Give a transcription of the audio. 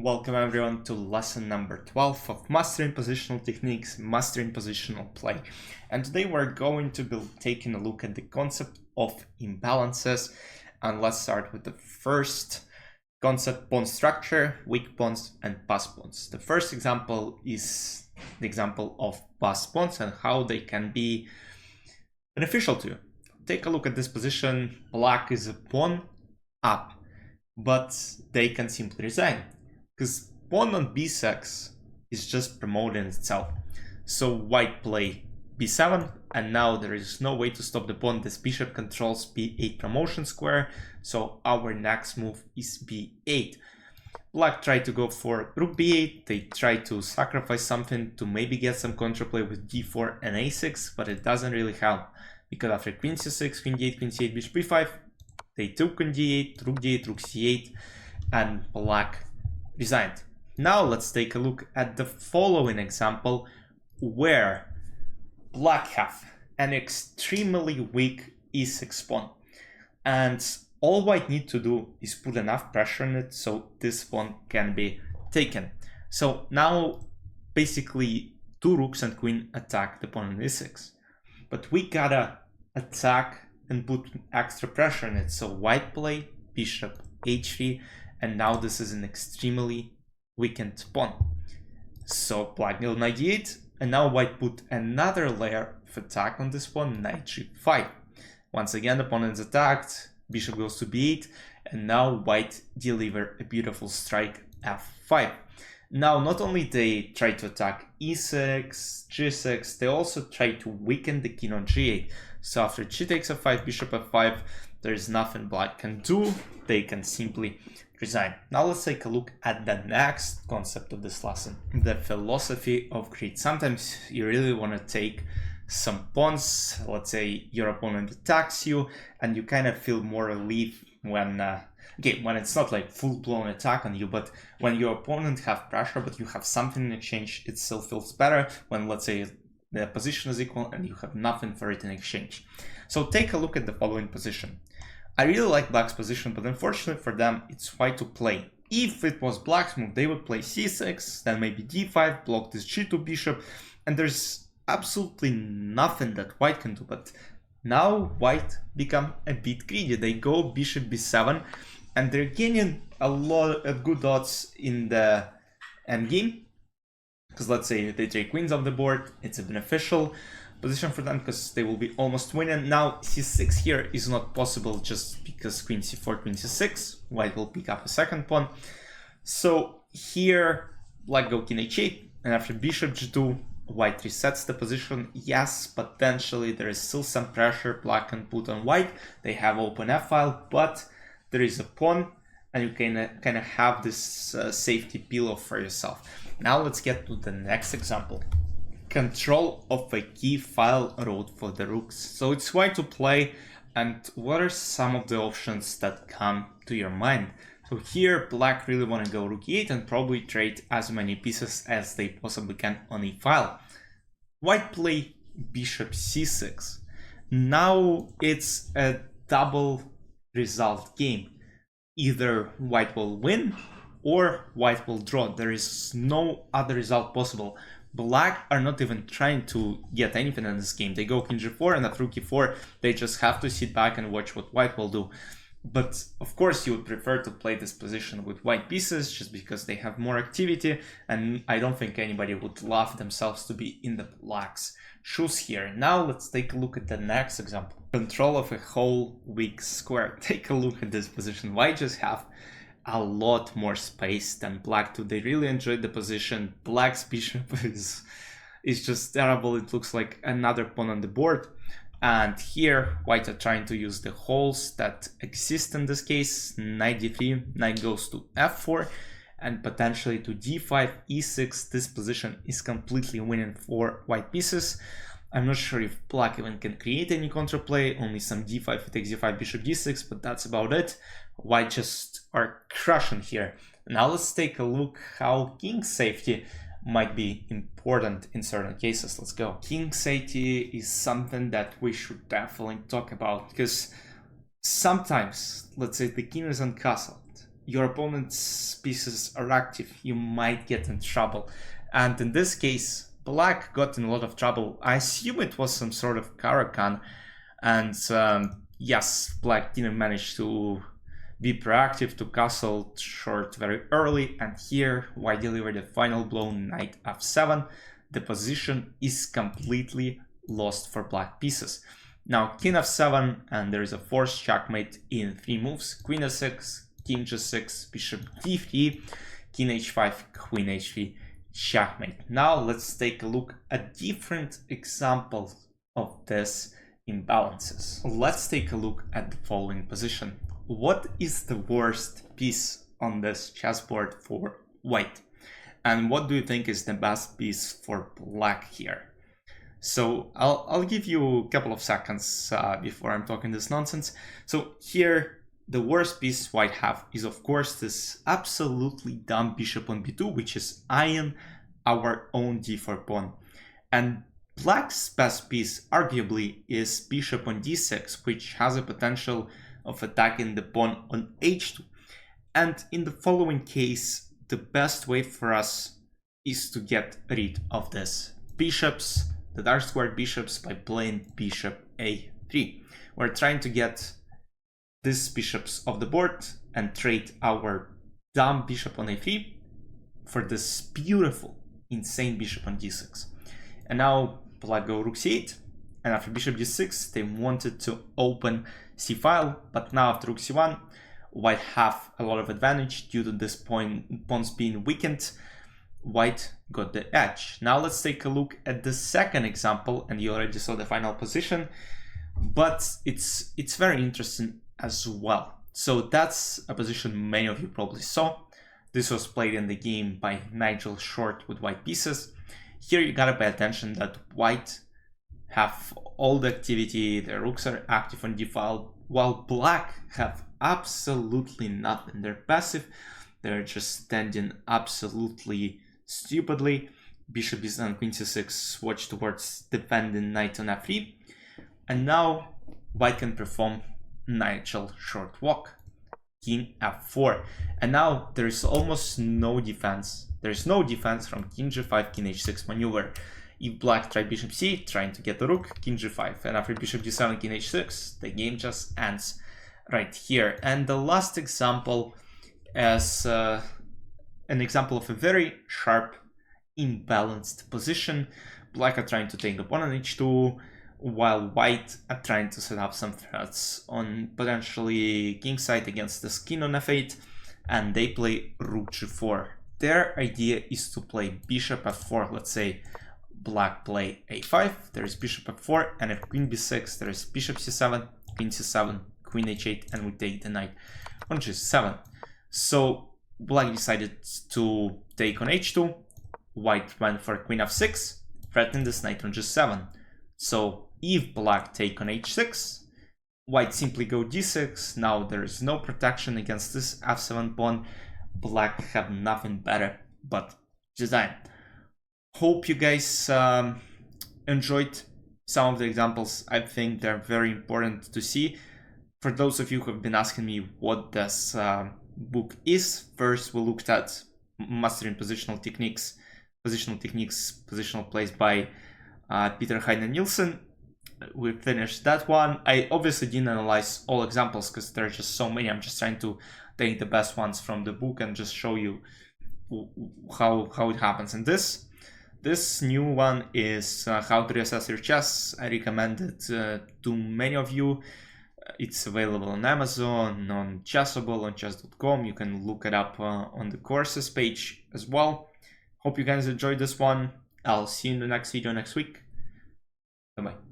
Welcome everyone to lesson number 12 of Mastering Positional Techniques, Mastering Positional Play. And today we're going to be taking a look at the concept of imbalances. And let's start with the first concept: pawn structure, weak pawns, and pass pawns. The first example is the example of pass pawns and how they can be beneficial to you. Take a look at this position. Black is a pawn up, but they can simply resign, because pawn on b6 is just promoting itself. So white play b7, and now there is no way to stop the pawn. This bishop controls b8 promotion square, so our next move is b8. Black tried to go for rook b8, they tried to sacrifice something to maybe get some counterplay with d4 and a6, but it doesn't really help, because after queen c6, queen d8, queen c8, bishop b5, they took queen d8, rook c8, and black resigned. Now let's take a look at the following example, where black have an extremely weak e6 pawn, and all white need to do is put enough pressure on it so this pawn can be taken. So now basically two rooks and queen attack the pawn on e6, but we gotta attack and put extra pressure on it. So white play bishop h3, and now this is an extremely weakened pawn. So black knight knight d8, and now white put another layer of attack on this pawn, knight g5. Once again the pawn is attacked, bishop goes to b8, and now white deliver a beautiful strike f5. Now not only they try to attack e6, g6, they also try to weaken the king on g8. So after g takes f5, bishop f5, there is nothing black can do, they can simply resign. Now let's take a look at the next concept of this lesson, the philosophy of greed. Sometimes you really want to take some pawns, let's say your opponent attacks you, and you kind of feel more relief when when it's not like full-blown attack on you, but when your opponent have pressure but you have something in exchange, it still feels better when, let's say, the position is equal and you have nothing for it in exchange. So take a look at the following position. I really like black's position, but unfortunately for them, it's white to play. If it was black's move, they would play c6, then maybe d5, block this g2 bishop, and there's absolutely nothing that white can do. But now white become a bit greedy. They go bishop b7, and they're gaining a lot of good odds in the endgame, because let's say they take queens off the board, it's a beneficial position for them because they will be almost winning. Now c6 here is not possible just because queen c4, queen c6, white will pick up a second pawn. So here black go king h8, and after bishop g2, white resets the position. Yes, potentially there is still some pressure black can put on white. They have open f-file, but there is a pawn, and you can kind of have this safety pillow for yourself. Now let's get to the next example. Control of a key file route for the rooks. So it's white to play, and what are some of the options that come to your mind? So here black really want to go rook e8 and probably trade as many pieces as they possibly can on e file. White play bishop c6. Now it's a double result game. Either white will win or white will draw. There is no other result possible. Black are not even trying to get anything in this game. They go king g4, and at rook e4 they just have to sit back and watch what white will do. But of course you would prefer to play this position with white pieces just because they have more activity, and I don't think anybody would love themselves to be in the black's shoes here. Now let's take a look at the next example. Control of a whole weak square. Take a look at this position. White just have a lot more space than black do. They really enjoyed the position. Black's bishop is just terrible. It looks like another pawn on the board. And here white are trying to use the holes that exist in this case. Knight d3, knight goes to f4, and potentially to d5, e6. This position is completely winning for white pieces. I'm not sure if black even can create any counterplay, only some d5, it takes d5, bishop d6, but that's about it. White just are crushing here. Now let's take a look how king safety might be important in certain cases. Let's go. King safety is something that we should definitely talk about, because sometimes, let's say the king is uncastled, your opponent's pieces are active, you might get in trouble. And in this case, black got in a lot of trouble. I assume it was some sort of Caracan, and yes, black didn't manage to be proactive to castle short very early, and here white delivered the final blow, knight f7. The position is completely lost for black pieces. Now king f7, and there is a forced checkmate in 3 moves: queen f6, king g6, bishop d3, king h5, queen h3, checkmate. Now let's take a look at different examples of this imbalances. Let's take a look at the following position. What is the worst piece on this chessboard for white? And what do you think is the best piece for black here? So I'll give you a couple of seconds before I'm talking this nonsense. So here, the worst piece white have is of course this absolutely dumb bishop on b2, which is eyeing our own d4 pawn. And black's best piece arguably is bishop on d6, which has a potential of attacking the pawn on h2. And in the following case, the best way for us is to get rid of this bishops, the dark squared bishops, by playing bishop a3. We're trying to get these bishops off the board and trade our dumb bishop on a3 for this beautiful, insane bishop on d6. And now black go rook c8, and after bishop d6 they wanted to open c file, but now after rook c1 white have a lot of advantage due to this pawns being weakened. White got the edge. Now let's take a look at the second example, and you already saw the final position, but it's very interesting as well. So that's a position many of you probably saw. This was played in the game by Nigel Short with white pieces. Here you gotta pay attention that white have all the activity, the rooks are active on d file, while black have absolutely nothing. They're passive, they're just standing absolutely stupidly. Bishop is on queen c6, watch towards defending knight on f3, and now white can perform Nigel Short walk, king f4, and now there is almost no defense. There is no defense from king g5, king h6 maneuver. If black tried bishop c, trying to get the rook, king g5, and after bishop g7, king h6, the game just ends right here. And the last example is an example of a very sharp, imbalanced position. Black are trying to take the pawn on h2, while white are trying to set up some threats on potentially king side against the king on f8, and they play rook g4. Their idea is to play bishop f4. Let's say black play a5, there is bishop f4, and if queen b6, there is bishop c7, queen c7, queen h8, and we take the knight on g7. So black decided to take on h2, white went for queen f6, threatening this knight on g7. So if black take on h6, white simply go d6, now there is no protection against this f7 pawn. Black have nothing better but design. Hope you guys enjoyed some of the examples. I think they're very important to see. For those of you who have been asking me what this book is, first we looked at Mastering Positional Techniques, Positional Plays by Peter Heine Nielsen. We finished that one. I obviously didn't analyze all examples because there are just so many. I'm just trying to take the best ones from the book and just show you how it happens. And this new one is How to Reassess Your Chess. I recommend it to many of you. It's available on Amazon, on Chessable, on chess.com. You can look it up on the courses page as well. Hope you guys enjoyed this one. I'll see you in the next video next week. Bye-bye.